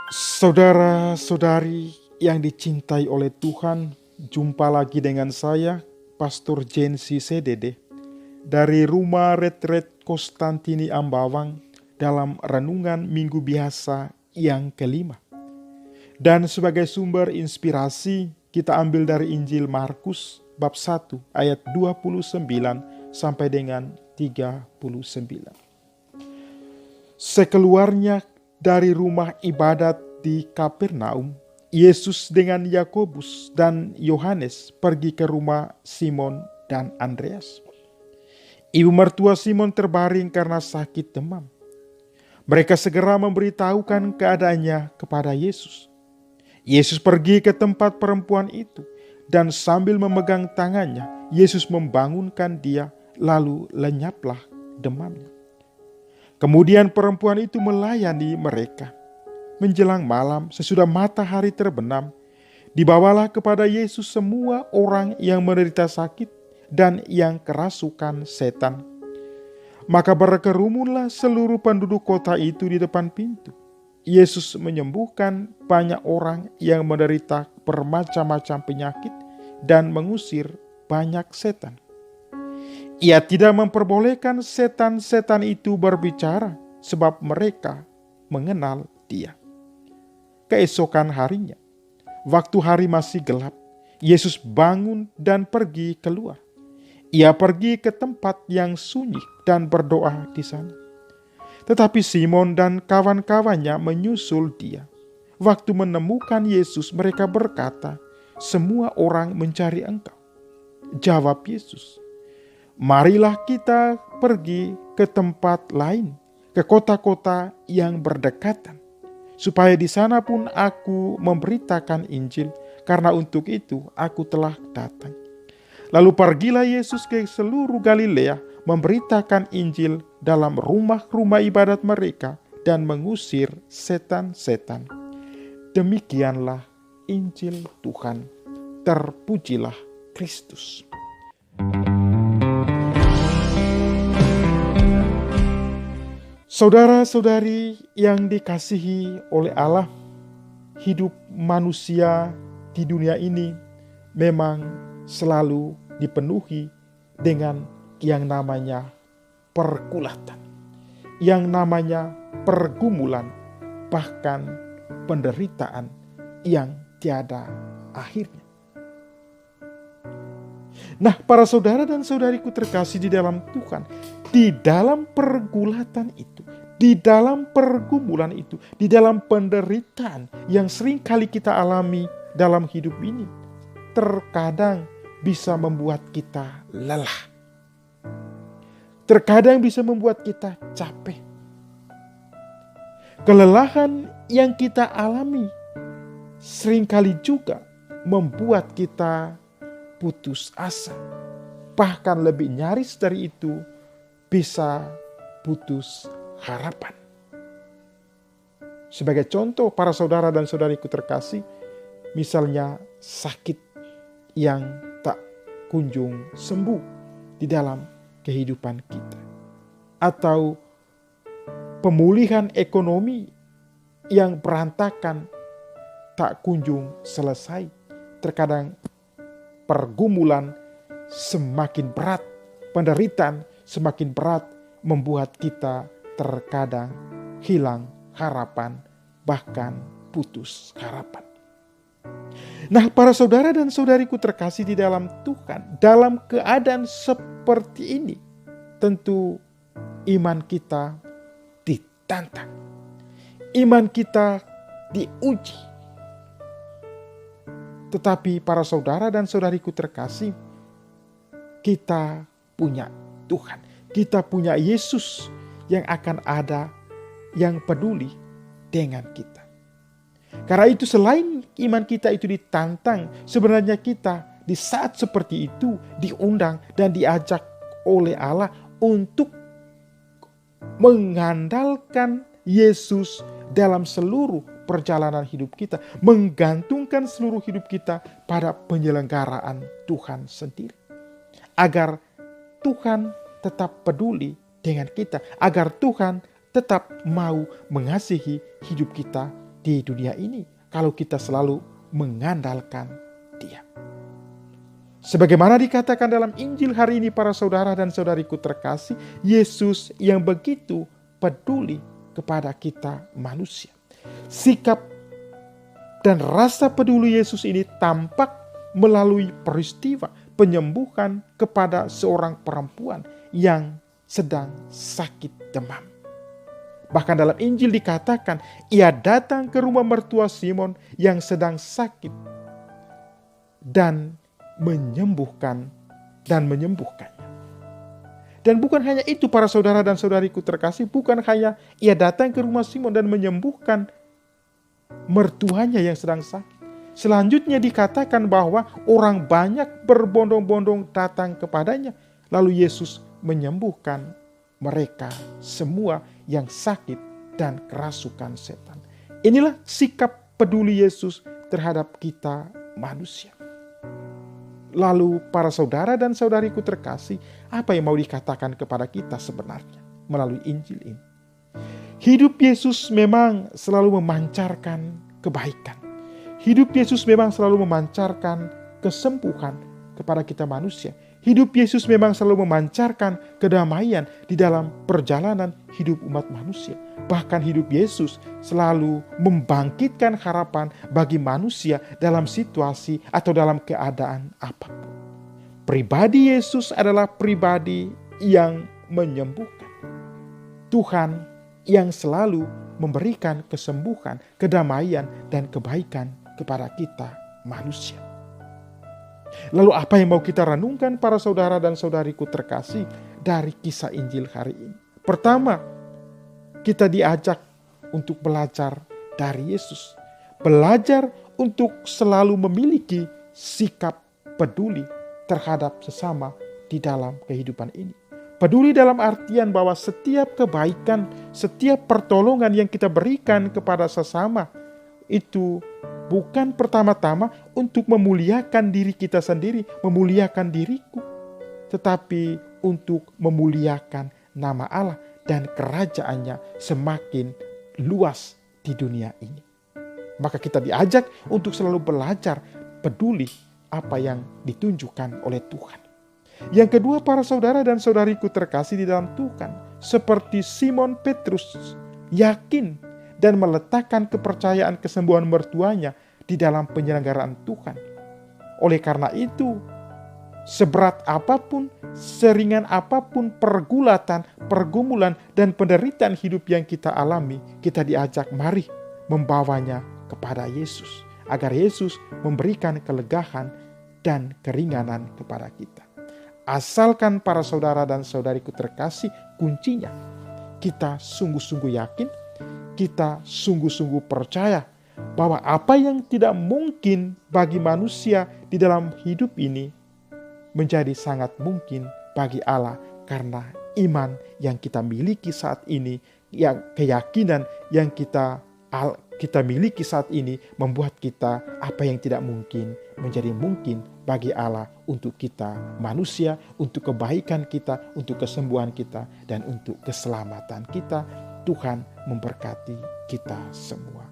Saudara-saudari yang dicintai oleh Tuhan, jumpa lagi dengan saya, Pastor Jensi Sedede, dari Rumah Retret Konstantini Ambawang dalam Renungan Minggu Biasa yang kelima. Dan sebagai sumber inspirasi, kita ambil dari Injil Markus bab 1 ayat 29 sampai dengan 39. Sekeluarnya dari rumah ibadat di Kapernaum, Yesus dengan Yakobus dan Yohanes pergi ke rumah Simon dan Andreas. Ibu mertua Simon terbaring karena sakit demam. Mereka segera memberitahukan keadaannya kepada Yesus. Yesus pergi ke tempat perempuan itu dan sambil memegang tangannya, Yesus membangunkan dia, lalu lenyaplah demamnya. Kemudian perempuan itu melayani mereka. Menjelang malam, sesudah matahari terbenam, dibawalah kepada Yesus semua orang yang menderita sakit dan yang kerasukan setan. Maka berkerumunlah seluruh penduduk kota itu di depan pintu. Yesus menyembuhkan banyak orang yang menderita bermacam-macam penyakit dan mengusir banyak setan. Ia tidak memperbolehkan setan-setan itu berbicara sebab mereka mengenal dia. Keesokan harinya, waktu hari masih gelap, Yesus bangun dan pergi keluar. Ia pergi ke tempat yang sunyi dan berdoa di sana. Tetapi Simon dan kawan-kawannya menyusul dia. Waktu menemukan Yesus, mereka berkata, "Semua orang mencari Engkau." Jawab Yesus, "Marilah kita pergi ke tempat lain, ke kota-kota yang berdekatan, supaya di sana pun aku memberitakan Injil, karena untuk itu aku telah datang." Lalu pergilah Yesus ke seluruh Galilea, memberitakan Injil dalam rumah-rumah ibadat mereka dan mengusir setan-setan. Demikianlah Injil Tuhan. Terpujilah Kristus. Saudara-saudari yang dikasihi oleh Allah, hidup manusia di dunia ini memang selalu dipenuhi dengan yang namanya pergulatan, yang namanya pergumulan, bahkan penderitaan yang tiada akhirnya. Nah, para saudara dan saudariku terkasih di dalam Tuhan, di dalam pergulatan itu, di dalam pergumulan itu, di dalam penderitaan yang sering kali kita alami dalam hidup ini, terkadang bisa membuat kita lelah. Terkadang bisa membuat kita capek. Kelelahan yang kita alami seringkali juga membuat kita putus asa. Bahkan lebih nyaris dari itu, bisa putus harapan. Sebagai contoh, para saudara dan saudariku terkasih, misalnya sakit yang tak kunjung sembuh di dalam kehidupan kita, atau pemulihan ekonomi yang berantakan tak kunjung selesai. Terkadang pergumulan semakin berat, penderitaan semakin berat, membuat kita terkadang hilang harapan, bahkan putus harapan. Nah, para saudara dan saudariku terkasih di dalam Tuhan, dalam keadaan seperti ini, tentu iman kita ditantang, iman kita diuji. Tetapi para saudara dan saudariku terkasih, kita punya Tuhan, kita punya Yesus yang akan ada, yang peduli dengan kita. Karena itu selain iman kita itu ditantang, sebenarnya kita di saat seperti itu diundang dan diajak oleh Allah untuk mengandalkan Yesus dalam seluruh perjalanan hidup kita, menggantungkan seluruh hidup kita pada penyelenggaraan Tuhan sendiri. Agar Tuhan tetap peduli dengan kita, agar Tuhan tetap mau mengasihi hidup kita di di dunia ini kalau kita selalu mengandalkan Dia. Sebagaimana dikatakan dalam Injil hari ini para saudara dan saudariku terkasih, Yesus yang begitu peduli kepada kita manusia. Sikap dan rasa peduli Yesus ini tampak melalui peristiwa penyembuhan kepada seorang perempuan yang sedang sakit demam. Bahkan dalam Injil dikatakan, ia datang ke rumah mertua Simon yang sedang sakit dan menyembuhkannya. Dan bukan hanya itu para saudara dan saudariku terkasih, bukan hanya ia datang ke rumah Simon dan menyembuhkan mertuanya yang sedang sakit. Selanjutnya dikatakan bahwa orang banyak berbondong-bondong datang kepadanya. Lalu Yesus menyembuhkan mereka semua yang sakit dan kerasukan setan. Inilah sikap peduli Yesus terhadap kita manusia. Lalu para saudara dan saudariku terkasih, apa yang mau dikatakan kepada kita sebenarnya melalui Injil ini? Hidup Yesus memang selalu memancarkan kebaikan. Hidup Yesus memang selalu memancarkan kesembuhan kepada kita manusia. Hidup Yesus memang selalu memancarkan kedamaian di dalam perjalanan hidup umat manusia. Bahkan hidup Yesus selalu membangkitkan harapan bagi manusia dalam situasi atau dalam keadaan apapun. Pribadi Yesus adalah pribadi yang menyembuhkan. Tuhan yang selalu memberikan kesembuhan, kedamaian, dan kebaikan kepada kita manusia. Lalu apa yang mau kita renungkan para saudara dan saudariku terkasih dari kisah Injil hari ini? Pertama, kita diajak untuk belajar dari Yesus. Belajar untuk selalu memiliki sikap peduli terhadap sesama di dalam kehidupan ini. Peduli dalam artian bahwa setiap kebaikan, setiap pertolongan yang kita berikan kepada sesama itu bukan pertama-tama untuk memuliakan diri kita sendiri, memuliakan diriku, tetapi untuk memuliakan nama Allah dan kerajaannya semakin luas di dunia ini. Maka kita diajak untuk selalu belajar peduli apa yang ditunjukkan oleh Tuhan. Yang kedua, para saudara dan saudariku terkasih di dalam Tuhan, seperti Simon Petrus, yakin dan meletakkan kepercayaan kesembuhan mertuanya di dalam penyelenggaraan Tuhan. Oleh karena itu, seberat apapun, seringan apapun pergulatan, pergumulan, dan penderitaan hidup yang kita alami, kita diajak mari membawanya kepada Yesus, agar Yesus memberikan kelegaan dan keringanan kepada kita. Asalkan para saudara dan saudariku terkasih, kuncinya kita sungguh-sungguh yakin, kita sungguh-sungguh percaya bahwa apa yang tidak mungkin bagi manusia di dalam hidup ini menjadi sangat mungkin bagi Allah, karena iman yang kita miliki saat ini, yang keyakinan yang kita miliki saat ini membuat kita apa yang tidak mungkin menjadi mungkin bagi Allah untuk kita manusia, untuk kebaikan kita, untuk kesembuhan kita, dan untuk keselamatan kita. Tuhan memberkati kita semua.